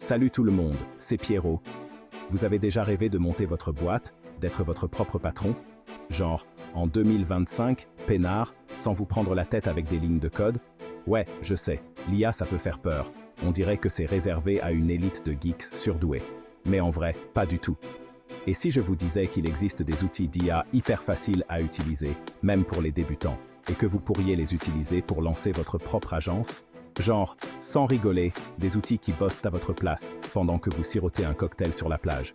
Salut tout le monde, c'est Pierrot. Vous avez déjà rêvé de monter votre boîte, d'être votre propre patron? Genre, en 2025, peinard, sans vous prendre la tête avec des lignes de code? Ouais, je sais, l'IA ça peut faire peur. On dirait que c'est réservé à une élite de geeks surdoués. Mais en vrai, pas du tout. Et si je vous disais qu'il existe des outils d'IA hyper faciles à utiliser, même pour les débutants, et que vous pourriez les utiliser pour lancer votre propre agence? Genre, sans rigoler, des outils qui bossent à votre place, pendant que vous sirotez un cocktail sur la plage.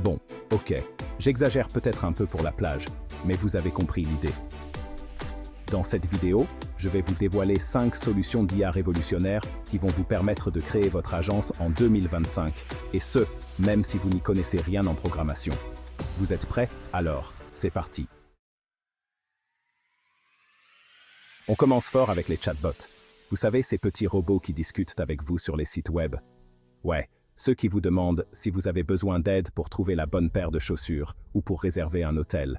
Bon, ok, j'exagère peut-être un peu pour la plage, mais vous avez compris l'idée. Dans cette vidéo, je vais vous dévoiler 5 solutions d'IA révolutionnaires qui vont vous permettre de créer votre agence en 2025, et ce, même si vous n'y connaissez rien en programmation. Vous êtes prêts? Alors, c'est parti. On commence fort avec les chatbots. Vous savez, ces petits robots qui discutent avec vous sur les sites web. Ouais, ceux qui vous demandent si vous avez besoin d'aide pour trouver la bonne paire de chaussures ou pour réserver un hôtel.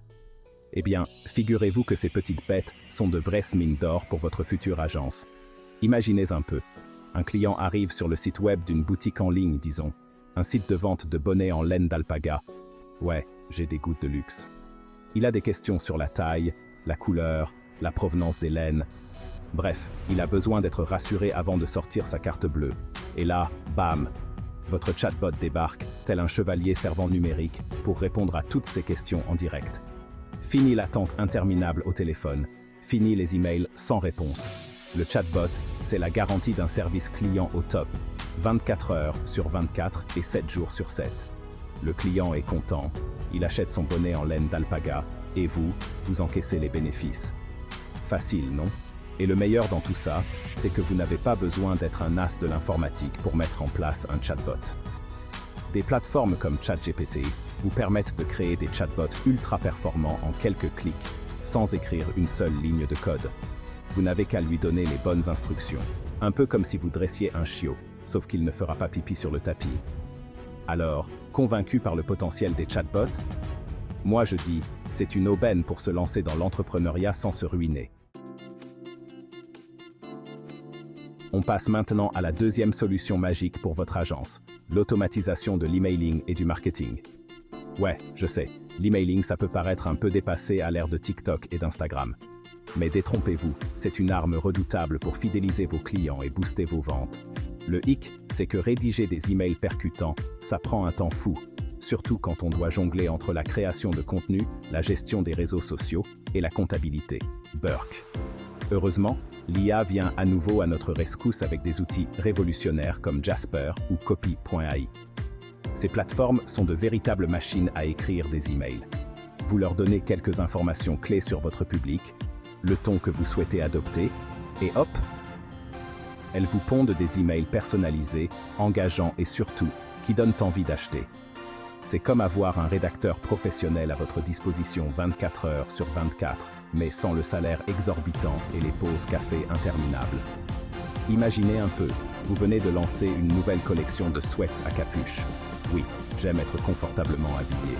Eh bien, figurez-vous que ces petites bêtes sont de vraies mines d'or pour votre future agence. Imaginez un peu. Un client arrive sur le site web d'une boutique en ligne, disons. Un site de vente de bonnets en laine d'alpaga. Ouais, j'ai des gouttes de luxe. Il a des questions sur la taille, la couleur, la provenance des laines. Bref, il a besoin d'être rassuré avant de sortir sa carte bleue. Et là, bam! Votre chatbot débarque, tel un chevalier servant numérique, pour répondre à toutes ces questions en direct. Fini l'attente interminable au téléphone. Fini les emails sans réponse. Le chatbot, c'est la garantie d'un service client au top. 24 heures sur 24 et 7 jours sur 7. Le client est content, il achète son bonnet en laine d'alpaga, et vous encaissez les bénéfices. Facile, non? Et le meilleur dans tout ça, c'est que vous n'avez pas besoin d'être un as de l'informatique pour mettre en place un chatbot. Des plateformes comme ChatGPT vous permettent de créer des chatbots ultra performants en quelques clics, sans écrire une seule ligne de code. Vous n'avez qu'à lui donner les bonnes instructions, un peu comme si vous dressiez un chiot, sauf qu'il ne fera pas pipi sur le tapis. Alors, convaincu par le potentiel des chatbots? Moi je dis, c'est une aubaine pour se lancer dans l'entrepreneuriat sans se ruiner. On passe maintenant à la deuxième solution magique pour votre agence, l'automatisation de l'emailing et du marketing. Ouais, je sais, l'emailing ça peut paraître un peu dépassé à l'ère de TikTok et d'Instagram. Mais détrompez-vous, c'est une arme redoutable pour fidéliser vos clients et booster vos ventes. Le hic, c'est que rédiger des emails percutants, ça prend un temps fou, surtout quand on doit jongler entre la création de contenu, la gestion des réseaux sociaux et la comptabilité. Burk. Heureusement, l'IA vient à nouveau à notre rescousse avec des outils révolutionnaires comme Jasper ou Copy.ai. Ces plateformes sont de véritables machines à écrire des emails. Vous leur donnez quelques informations clés sur votre public, le ton que vous souhaitez adopter, et hop, elles vous pondent des emails personnalisés, engageants et surtout, qui donnent envie d'acheter. C'est comme avoir un rédacteur professionnel à votre disposition 24 heures sur 24, mais sans le salaire exorbitant et les pauses café interminables. Imaginez un peu, vous venez de lancer une nouvelle collection de sweats à capuche. Oui, j'aime être confortablement habillé.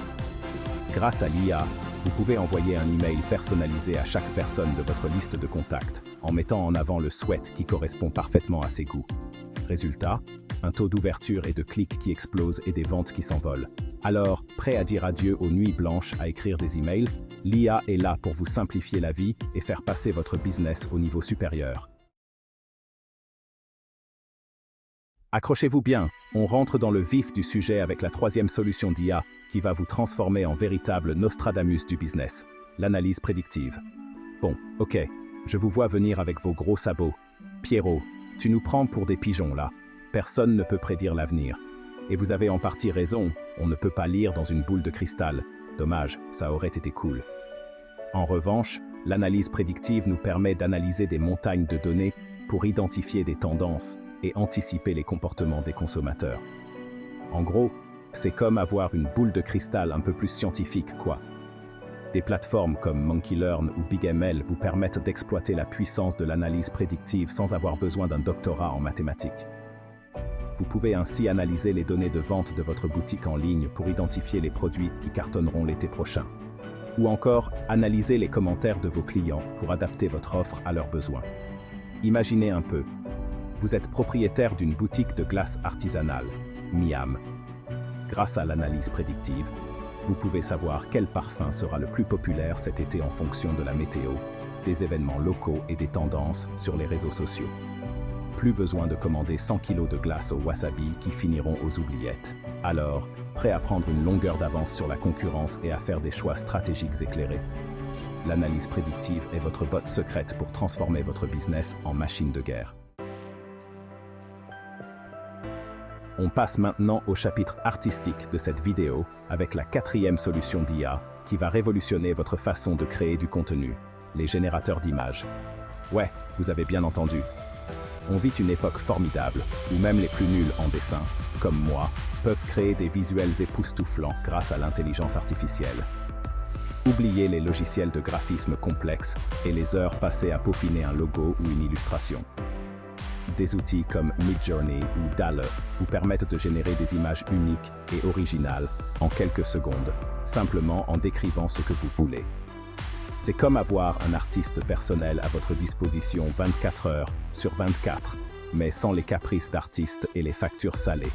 Grâce à l'IA, vous pouvez envoyer un email personnalisé à chaque personne de votre liste de contacts, en mettant en avant le sweat qui correspond parfaitement à ses goûts. Résultat, un taux d'ouverture et de clics qui explose et des ventes qui s'envolent. Alors, prêt à dire adieu aux nuits blanches à écrire des emails, l'IA est là pour vous simplifier la vie et faire passer votre business au niveau supérieur. Accrochez-vous bien, on rentre dans le vif du sujet avec la troisième solution d'IA qui va vous transformer en véritable Nostradamus du business, l'analyse prédictive. Bon, ok, je vous vois venir avec vos gros sabots. Pierrot, tu nous prends pour des pigeons là. Personne ne peut prédire l'avenir. Et vous avez en partie raison, on ne peut pas lire dans une boule de cristal. Dommage, ça aurait été cool. En revanche, l'analyse prédictive nous permet d'analyser des montagnes de données pour identifier des tendances et anticiper les comportements des consommateurs. En gros, c'est comme avoir une boule de cristal un peu plus scientifique, quoi. Des plateformes comme MonkeyLearn ou BigML vous permettent d'exploiter la puissance de l'analyse prédictive sans avoir besoin d'un doctorat en mathématiques. Vous pouvez ainsi analyser les données de vente de votre boutique en ligne pour identifier les produits qui cartonneront l'été prochain. Ou encore, analyser les commentaires de vos clients pour adapter votre offre à leurs besoins. Imaginez un peu. Vous êtes propriétaire d'une boutique de glace artisanale, Miam. Grâce à l'analyse prédictive, vous pouvez savoir quel parfum sera le plus populaire cet été en fonction de la météo, des événements locaux et des tendances sur les réseaux sociaux. Plus besoin de commander 100 kg de glace au wasabi qui finiront aux oubliettes. Alors, prêt à prendre une longueur d'avance sur la concurrence et à faire des choix stratégiques éclairés. L'analyse prédictive est votre botte secrète pour transformer votre business en machine de guerre. On passe maintenant au chapitre artistique de cette vidéo avec la 4e solution d'IA qui va révolutionner votre façon de créer du contenu, les générateurs d'images. Ouais, vous avez bien entendu. On vit une époque formidable où même les plus nuls en dessin, comme moi, peuvent créer des visuels époustouflants grâce à l'intelligence artificielle. Oubliez les logiciels de graphisme complexes et les heures passées à peaufiner un logo ou une illustration. Des outils comme Midjourney ou DALL-E vous permettent de générer des images uniques et originales en quelques secondes, simplement en décrivant ce que vous voulez. C'est comme avoir un artiste personnel à votre disposition 24 heures sur 24, mais sans les caprices d'artistes et les factures salées.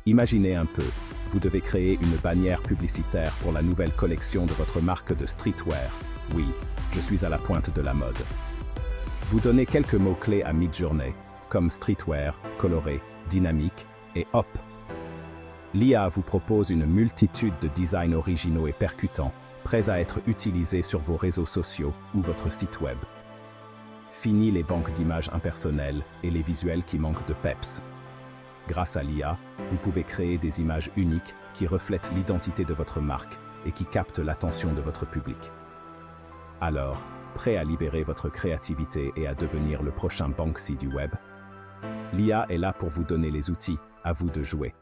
Imaginez un peu, vous devez créer une bannière publicitaire pour la nouvelle collection de votre marque de streetwear. Oui, je suis à la pointe de la mode. Vous donnez quelques mots-clés à Midjourney, comme streetwear, coloré, dynamique, et hop! L'IA vous propose une multitude de designs originaux et percutants, prêts à être utilisés sur vos réseaux sociaux ou votre site web. Fini les banques d'images impersonnelles et les visuels qui manquent de peps. Grâce à l'IA, vous pouvez créer des images uniques qui reflètent l'identité de votre marque et qui captent l'attention de votre public. Alors, prêt à libérer votre créativité et à devenir le prochain Banksy du web? L'IA est là pour vous donner les outils, à vous de jouer.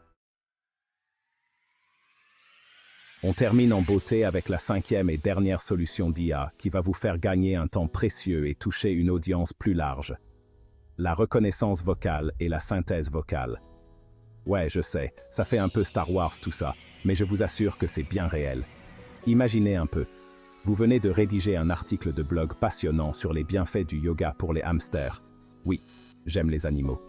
On termine en beauté avec la 5e et dernière solution d'IA qui va vous faire gagner un temps précieux et toucher une audience plus large. La reconnaissance vocale et la synthèse vocale. Ouais, je sais, ça fait un peu Star Wars tout ça, mais je vous assure que c'est bien réel. Imaginez un peu. Vous venez de rédiger un article de blog passionnant sur les bienfaits du yoga pour les hamsters. Oui, j'aime les animaux.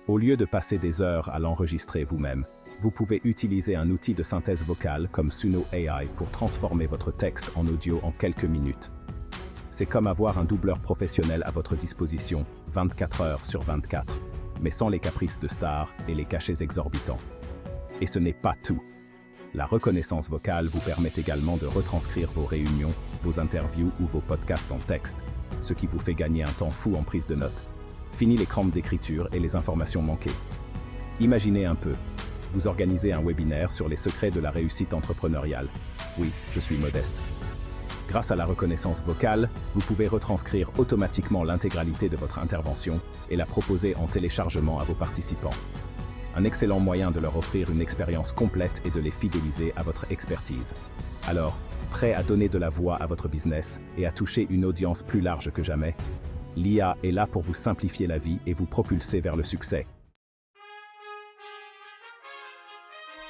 Au lieu de passer des heures à l'enregistrer vous-même, vous pouvez utiliser un outil de synthèse vocale comme Suno AI pour transformer votre texte en audio en quelques minutes. C'est comme avoir un doubleur professionnel à votre disposition 24 heures sur 24, mais sans les caprices de stars et les cachets exorbitants. Et ce n'est pas tout. La reconnaissance vocale vous permet également de retranscrire vos réunions, vos interviews ou vos podcasts en texte, ce qui vous fait gagner un temps fou en prise de notes. Fini les crampes d'écriture et les informations manquées. Imaginez un peu. Vous organisez un webinaire sur les secrets de la réussite entrepreneuriale. Oui, je suis modeste. Grâce à la reconnaissance vocale, vous pouvez retranscrire automatiquement l'intégralité de votre intervention et la proposer en téléchargement à vos participants. Un excellent moyen de leur offrir une expérience complète et de les fidéliser à votre expertise. Alors, prêt à donner de la voix à votre business et à toucher une audience plus large que jamais? L'IA est là pour vous simplifier la vie et vous propulser vers le succès.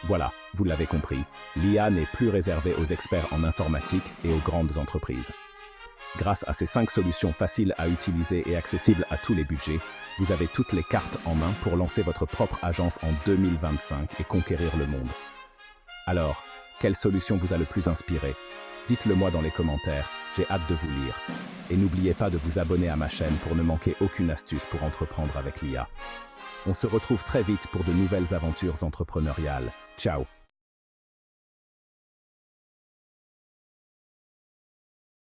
Voilà, vous l'avez compris, l'IA n'est plus réservée aux experts en informatique et aux grandes entreprises. Grâce à ces 5 solutions faciles à utiliser et accessibles à tous les budgets, vous avez toutes les cartes en main pour lancer votre propre agence en 2025 et conquérir le monde. Alors, quelle solution vous a le plus inspiré? Dites-le moi dans les commentaires, j'ai hâte de vous lire. Et n'oubliez pas de vous abonner à ma chaîne pour ne manquer aucune astuce pour entreprendre avec l'IA. On se retrouve très vite pour de nouvelles aventures entrepreneuriales. Ciao!